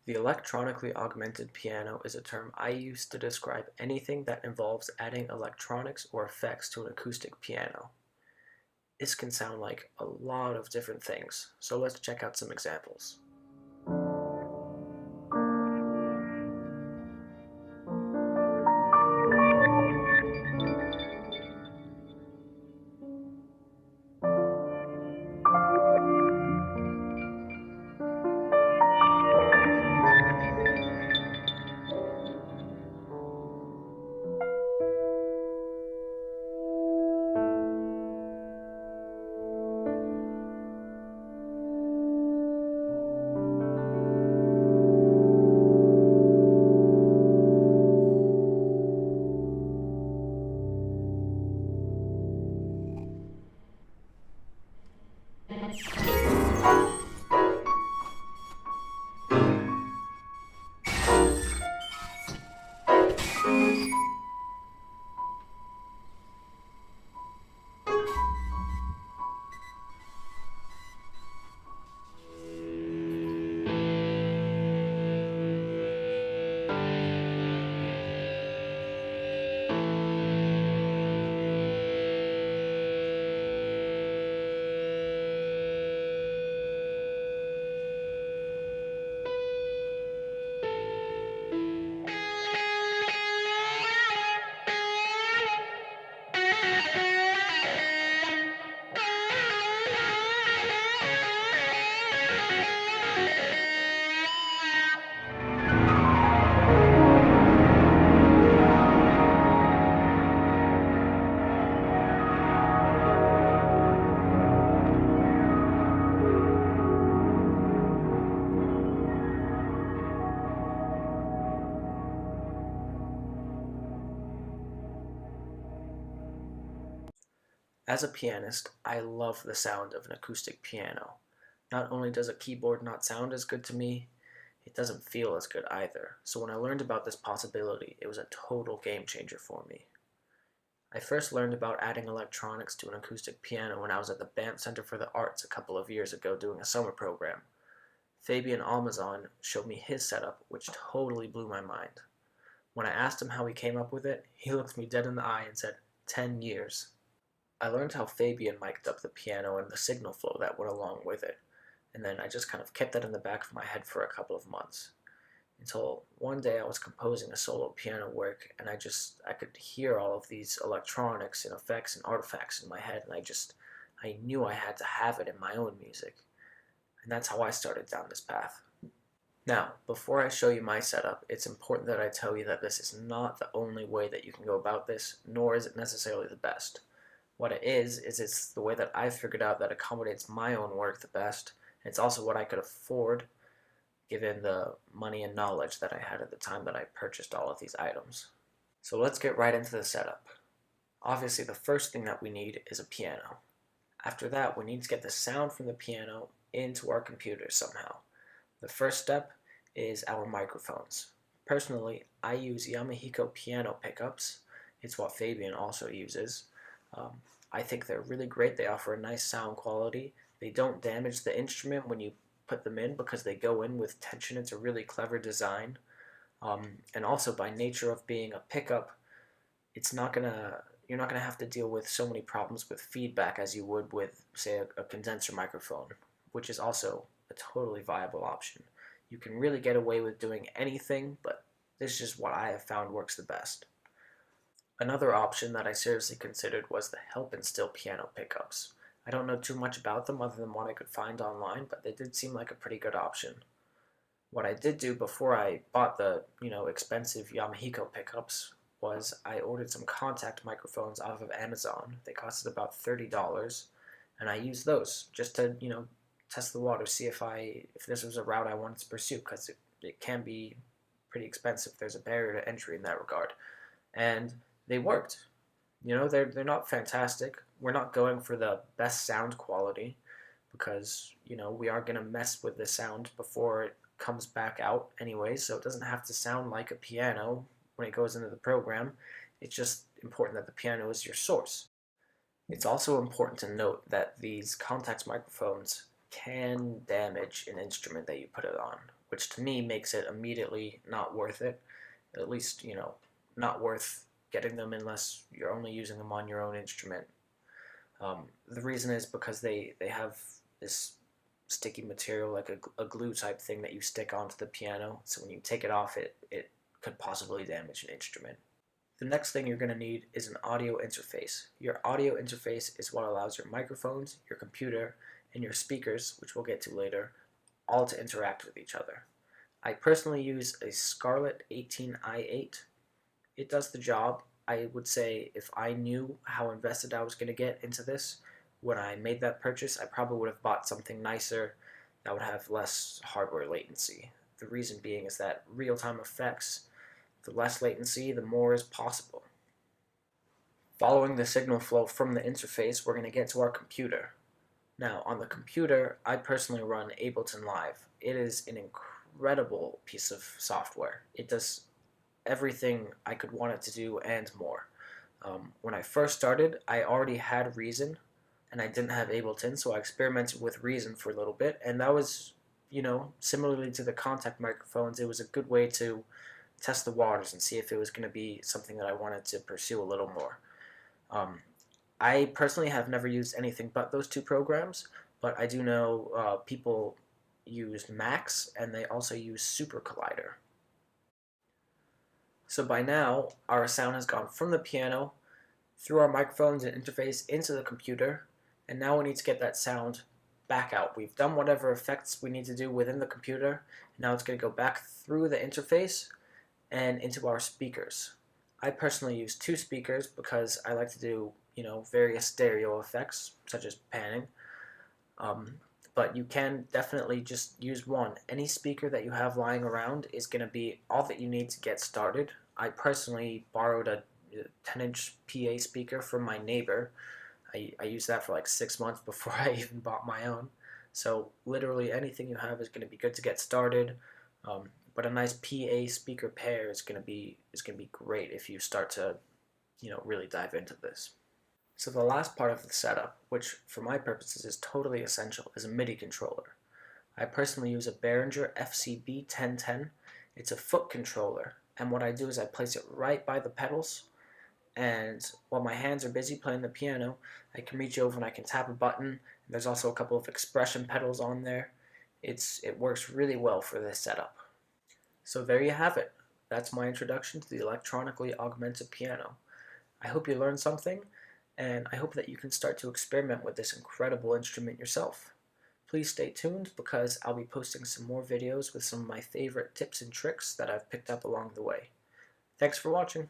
The electronically augmented piano is a term I use to describe anything that involves adding electronics or effects to an acoustic piano. This can sound like a lot of different things, so let's check out some examples. As a pianist, I love the sound of an acoustic piano. Not only does a keyboard not sound as good to me, it doesn't feel as good either. So when I learned about this possibility, it was a total game changer for me. I first learned about adding electronics to an acoustic piano when I was at the Banff Center for the Arts a couple of years ago doing a summer program. Fabian Almazan showed me his setup, which totally blew my mind. When I asked him how he came up with it, he looked me dead in the eye and said, 10 years. I learned how Fabian mic'd up the piano and the signal flow that went along with it, and then I just kind of kept that in the back of my head for a couple of months. Until one day I was composing a solo piano work, and I could hear all of these electronics and effects and artifacts in my head, and I knew I had to have it in my own music. And that's how I started down this path. Now, before I show you my setup, it's important that I tell you that this is not the only way that you can go about this, nor is it necessarily the best. What it is it's the way that I've figured out that accommodates my own work the best. It's also what I could afford given the money and knowledge that I had at the time that I purchased all of these items. So let's get right into the setup. Obviously, the first thing that we need is a piano. After that, we need to get the sound from the piano into our computer somehow. The first step is our microphones. Personally, I use Yamaha piano pickups. It's what Fabian also uses. I think they're really great. They offer a nice sound quality. They don't damage the instrument when you put them in because they go in with tension. It's a really clever design. And also by nature of being a pickup, you're not gonna have to deal with so many problems with feedback as you would with, say, a condenser microphone, which is also a totally viable option. You can really get away with doing anything, but this is just what I have found works the best. Another option that I seriously considered was the help and still piano pickups. I don't know too much about them other than what I could find online, but they did seem like a pretty good option. What I did do before I bought the, expensive Yamaha pickups was I ordered some contact microphones off of Amazon. They costed about $30, and I used those just to, test the water, see if this was a route I wanted to pursue, because it can be pretty expensive. There's a barrier to entry in that regard. And they worked. They're not fantastic. We're not going for the best sound quality because, we are going to mess with the sound before it comes back out anyway, so it doesn't have to sound like a piano when it goes into the program. It's just important that the piano is your source. It's also important to note that these contact microphones can damage an instrument that you put it on, which to me makes it immediately not worth it. At least, not worth getting them unless you're only using them on your own instrument. The reason is because they have this sticky material, like a glue type thing that you stick onto the piano, so when you take it off, it could possibly damage an instrument. The next thing you're going to need is an audio interface. Your audio interface is what allows your microphones, your computer, and your speakers, which we'll get to later, all to interact with each other. I personally use a Scarlett 18i8. It does the job. I would say if I knew how invested I was going to get into this when I made that purchase, I probably would have bought something nicer that would have less hardware latency. The reason being is that real-time effects, the less latency, the more is possible. Following the signal flow from the interface, we're going to get to our computer. Now, on the computer, I personally run Ableton Live. It is an incredible piece of software. It does everything I could want it to do and more. When I first started, I already had Reason, and I didn't have Ableton, so I experimented with Reason for a little bit, and that was, similarly to the contact microphones, it was a good way to test the waters and see if it was going to be something that I wanted to pursue a little more. I personally have never used anything but those two programs, but I do know people use Max, and they also use Super Collider. So by now, our sound has gone from the piano, through our microphones and interface into the computer, and now we need to get that sound back out. We've done whatever effects we need to do within the computer, now it's going to go back through the interface and into our speakers. I personally use two speakers because I like to do, various stereo effects, such as panning. But you can definitely just use one. Any speaker that you have lying around is going to be all that you need to get started. I personally borrowed a 10-inch PA speaker from my neighbor. I used that for like 6 months before I even bought my own. So literally anything you have is going to be good to get started. But a nice PA speaker pair is going to be great if you start to, really dive into this. So the last part of the setup, which for my purposes is totally essential, is a MIDI controller. I personally use a Behringer FCB 1010. It's a foot controller, and what I do is I place it right by the pedals, and while my hands are busy playing the piano, I can reach over and I can tap a button. There's also a couple of expression pedals on there. It works really well for this setup. So there you have it. That's my introduction to the electronically augmented piano. I hope you learned something, and I hope that you can start to experiment with this incredible instrument yourself. Please stay tuned because I'll be posting some more videos with some of my favorite tips and tricks that I've picked up along the way. Thanks for watching.